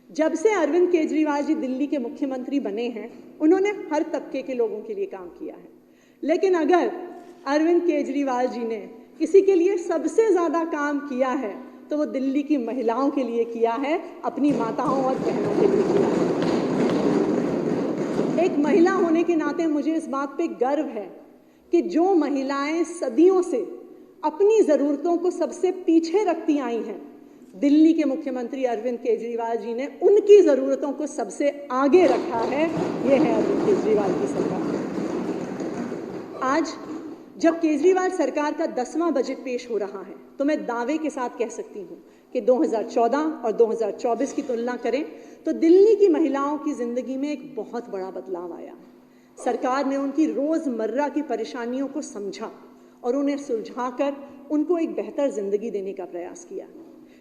जब से अरविंद केजरीवाल जी दिल्ली के मुख्यमंत्री बने हैं, उन्होंने हर तबके के लोगों के लिए काम किया है। लेकिन अगर अरविंद केजरीवाल जी ने किसी के लिए सबसे ज़्यादा काम किया है तो वो दिल्ली की महिलाओं के लिए किया है, अपनी माताओं और बहनों के लिए किया है। एक महिला होने के नाते मुझे इस बात पे गर्व है कि जो महिलाएं सदियों से अपनी ज़रूरतों को सबसे पीछे रखती आई हैं, दिल्ली के मुख्यमंत्री अरविंद केजरीवाल जी ने उनकी ज़रूरतों को सबसे आगे रखा है। ये है अरविंद केजरीवाल की सरकार। आज जब केजरीवाल सरकार का 10वां बजट पेश हो रहा है तो मैं दावे के साथ कह सकती हूँ कि 2014 और 2024 की तुलना करें तो दिल्ली की महिलाओं की ज़िंदगी में एक बहुत बड़ा बदलाव आया। सरकार ने उनकी रोज़मर्रा की परेशानियों को समझा और उन्हें सुलझाकर उनको एक बेहतर ज़िंदगी देने का प्रयास किया।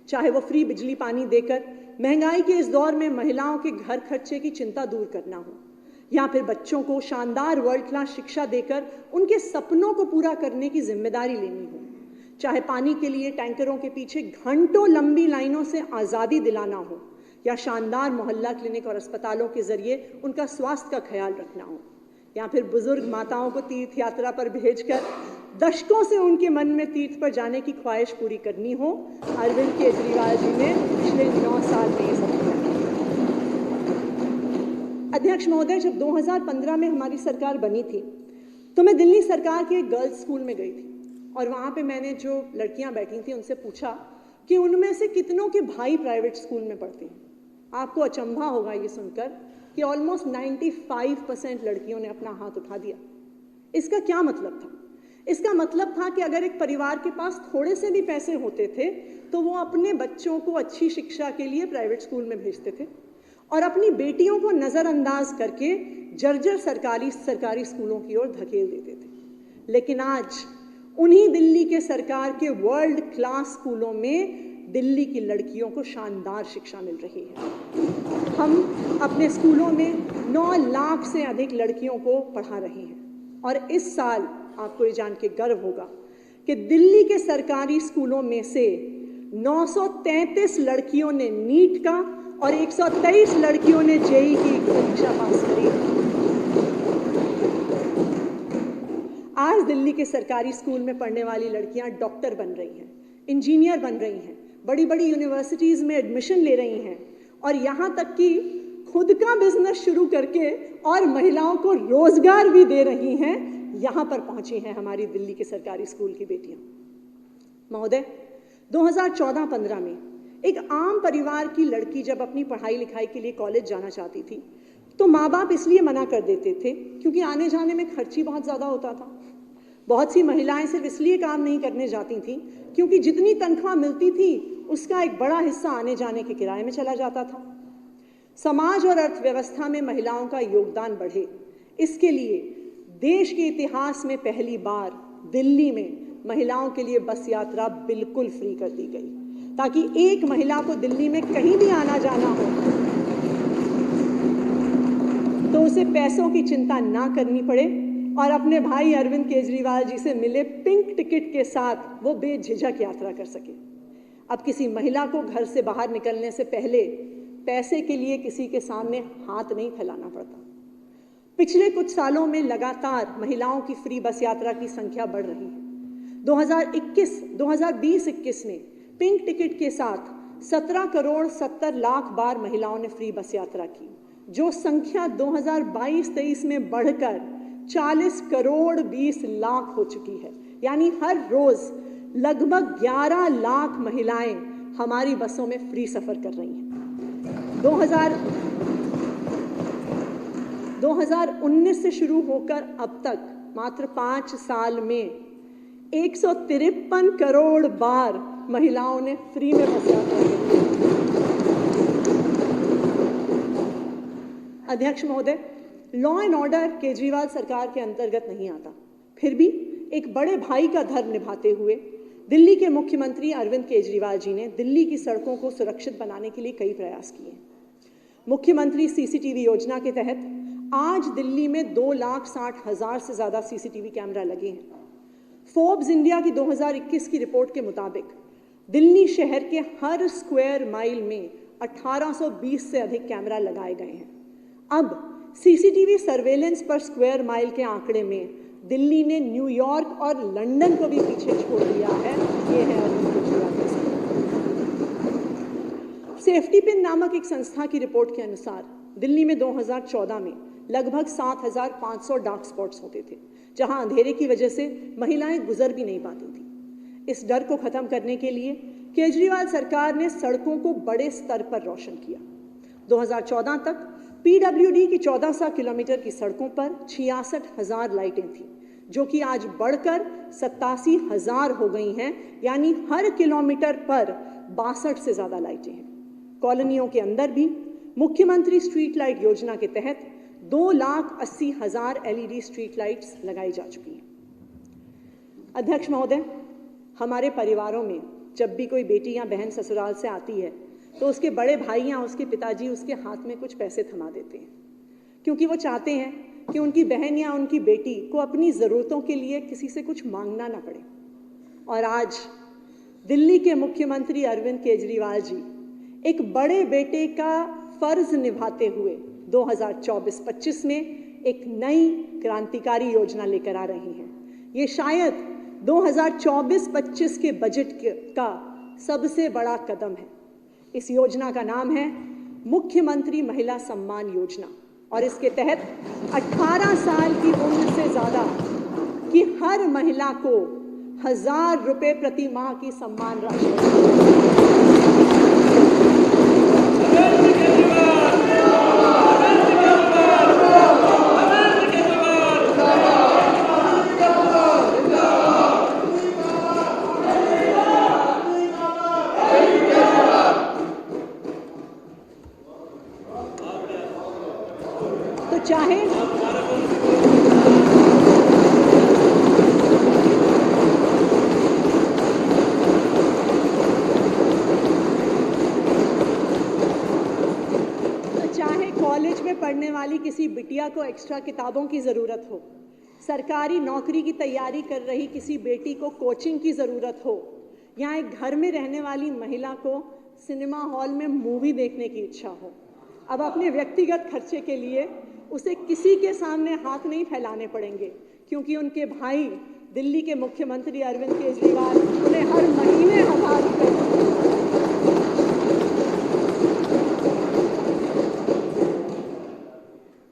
चाहे वो फ्री बिजली पानी देकर महंगाई के इस दौर में महिलाओं के घर खर्चे की चिंता दूर करना हो, या फिर बच्चों को शानदार वर्ल्ड क्लास शिक्षा देकर उनके सपनों को पूरा करने की जिम्मेदारी लेनी हो, चाहे पानी के लिए टैंकरों के पीछे घंटों लंबी लाइनों से आज़ादी दिलाना हो, या शानदार मोहल्ला क्लिनिक और अस्पतालों के जरिए उनका स्वास्थ्य का ख्याल रखना हो, या फिर बुजुर्ग माताओं को तीर्थ यात्रा पर भेजकर दशकों से उनके मन में तीर्थ पर जाने की ख्वाहिश पूरी करनी हो, अरविंद केजरीवाल जी ने पिछले 9 साल में ये सब किया। अध्यक्ष महोदय, जब 2015 में हमारी सरकार बनी थी तो मैं दिल्ली सरकार के एक गर्ल्स स्कूल में गई थी और वहाँ पे मैंने जो लड़कियाँ बैठी थी उनसे पूछा कि उनमें से कितनों के भाई प्राइवेट स्कूल में पढ़ते हैं। आपको अचंभा होगा ये सुनकर कि ऑलमोस्ट 95% लड़कियों ने अपना हाथ उठा दिया। इसका क्या मतलब था? इसका मतलब था कि अगर एक परिवार के पास थोड़े से भी पैसे होते थे तो वो अपने बच्चों को अच्छी शिक्षा के लिए प्राइवेट स्कूल में भेजते थे और अपनी बेटियों को नज़रअंदाज करके जर्जर सरकारी स्कूलों की ओर धकेल देते थे। लेकिन आज उन्हीं दिल्ली के सरकार के वर्ल्ड क्लास स्कूलों में दिल्ली की लड़कियों को शानदार शिक्षा मिल रही है। हम अपने स्कूलों में 9 लाख से अधिक लड़कियों को पढ़ा रहे हैं और इस साल आपको ये जान के गर्व होगा कि दिल्ली के सरकारी स्कूलों में से 933 लड़कियों ने नीट का और 123 लड़कियों ने जेईई की परीक्षा पास करी। आज दिल्ली के सरकारी स्कूल में पढ़ने वाली लड़कियां डॉक्टर बन रही हैं, इंजीनियर बन रही हैं, बड़ी बड़ी यूनिवर्सिटीज़ में एडमिशन ले रही हैं और यहाँ तक कि खुद का बिजनेस शुरू करके और महिलाओं को रोजगार भी दे रही हैं। यहाँ पर पहुँची हैं हमारी दिल्ली के सरकारी स्कूल की बेटियाँ। महोदय, 2014-15 में एक आम परिवार की लड़की जब अपनी पढ़ाई लिखाई के लिए कॉलेज जाना चाहती थी तो माँ बाप इसलिए मना कर देते थे क्योंकि आने जाने में खर्ची बहुत ज़्यादा होता था। बहुत सी महिलाएं सिर्फ इसलिए काम नहीं करने जाती थीं क्योंकि जितनी तनख्वाह मिलती थी उसका एक बड़ा हिस्सा आने जाने के किराए में चला जाता था। समाज और अर्थव्यवस्था में महिलाओं का योगदान बढ़े, इसके लिए देश के इतिहास में पहली बार दिल्ली में महिलाओं के लिए बस यात्रा बिल्कुल फ्री कर दी गई ताकि एक महिला को दिल्ली में कहीं भी आना जाना हो तो उसे पैसों की चिंता ना करनी पड़े और अपने भाई अरविंद केजरीवाल जी से मिले पिंक टिकट के साथ वो बेझिझक यात्रा कर सके। अब किसी महिला को घर से बाहर निकलने से पहले पैसे के लिए किसी के सामने हाथ नहीं फैलाना पड़ता। पिछले कुछ सालों में लगातार महिलाओं की फ्री बस यात्रा की संख्या बढ़ रही है। 2020-21 में पिंक टिकट के साथ 17 करोड़ 70 लाख बार महिलाओं ने फ्री बस यात्रा की, जो संख्या 2022-23 में बढ़कर 40 करोड़ 20 लाख हो चुकी है। यानी हर रोज लगभग 11 लाख महिलाएं हमारी बसों में फ्री सफर कर रही हैं। 2019 से शुरू होकर अब तक मात्र 5 साल में 153 करोड़ बार महिलाओं ने फ्री में बस यात्रा की। अध्यक्ष महोदय, लॉ एंड ऑर्डर केजरीवाल सरकार के अंतर्गत नहीं आता, फिर भी एक बड़े भाई का धर्म निभाते हुए दिल्ली के मुख्यमंत्री अरविंद केजरीवाल जी ने दिल्ली की सड़कों को सुरक्षित बनाने के लिए कई प्रयास किए। मुख्यमंत्री सीसीटीवी योजना के तहत आज दिल्ली में 2,60,000 से ज़्यादा सीसीटीवी कैमरा लगे हैं। फोर्ब्स इंडिया की 2021 की रिपोर्ट के मुताबिक दिल्ली शहर के हर स्क्वायर माइल में 1820 से अधिक कैमरा लगाए गए हैं। अब सीसीटीवी सर्वेलेंस पर स्क्वायर माइल के आंकड़े में दिल्ली ने न्यूयॉर्क और लंदन को भी पीछे छोड़ दिया है। ये है अरविंद केजरीवाल का सपना। सेफ्टी पिन नामक एक संस्था की रिपोर्ट के अनुसार दिल्ली में 2014 में लगभग 7,500 डार्क स्पॉट्स होते थे, जहां अंधेरे की वजह से महिलाएं गुजर भी नहीं पाती थी। इस डर को खत्म करने के लिए केजरीवाल सरकार ने सड़कों को बड़े स्तर पर रोशन किया। 2014 तक पीडब्ल्यूडी की 1400 किलोमीटर की सड़कों पर 66,000 लाइटें थीं, जो कि आज बढ़कर 87,000 हो गई हैं, यानी हर किलोमीटर पर 62 से ज्यादा लाइटें हैं। कॉलोनियों के अंदर भी मुख्यमंत्री स्ट्रीट लाइट योजना के तहत 2,80,000 एलईडी स्ट्रीट लाइट्स लगाई जा चुकी हैं। अध्यक्ष महोदय, हमारे परिवारों में जब भी कोई बेटी या बहन ससुराल से आती है तो उसके बड़े भाई या उसके पिताजी उसके हाथ में कुछ पैसे थमा देते हैं, क्योंकि वो चाहते हैं कि उनकी बहन या उनकी बेटी को अपनी ज़रूरतों के लिए किसी से कुछ मांगना ना पड़े। और आज दिल्ली के मुख्यमंत्री अरविंद केजरीवाल जी एक बड़े बेटे का फर्ज निभाते हुए 2024-25 में एक नई क्रांतिकारी योजना लेकर आ रही हैं। ये शायद 2024-25 के बजट का सबसे बड़ा कदम है। इस योजना का नाम है मुख्यमंत्री महिला सम्मान योजना, और इसके तहत 18 साल की उम्र से ज्यादा की हर महिला को 1,000 रुपए प्रति माह की सम्मान राशि। तो चाहे कॉलेज में पढ़ने वाली किसी बिटिया को एक्स्ट्रा किताबों की ज़रूरत हो, सरकारी नौकरी की तैयारी कर रही किसी बेटी को कोचिंग की ज़रूरत हो, या एक घर में रहने वाली महिला को सिनेमा हॉल में मूवी देखने की इच्छा हो, अब अपने व्यक्तिगत खर्चे के लिए उसे किसी के सामने हाथ नहीं फैलाने पड़ेंगे, क्योंकि उनके भाई दिल्ली के मुख्यमंत्री अरविंद केजरीवाल उन्हें हर महीने 1,000 रुपये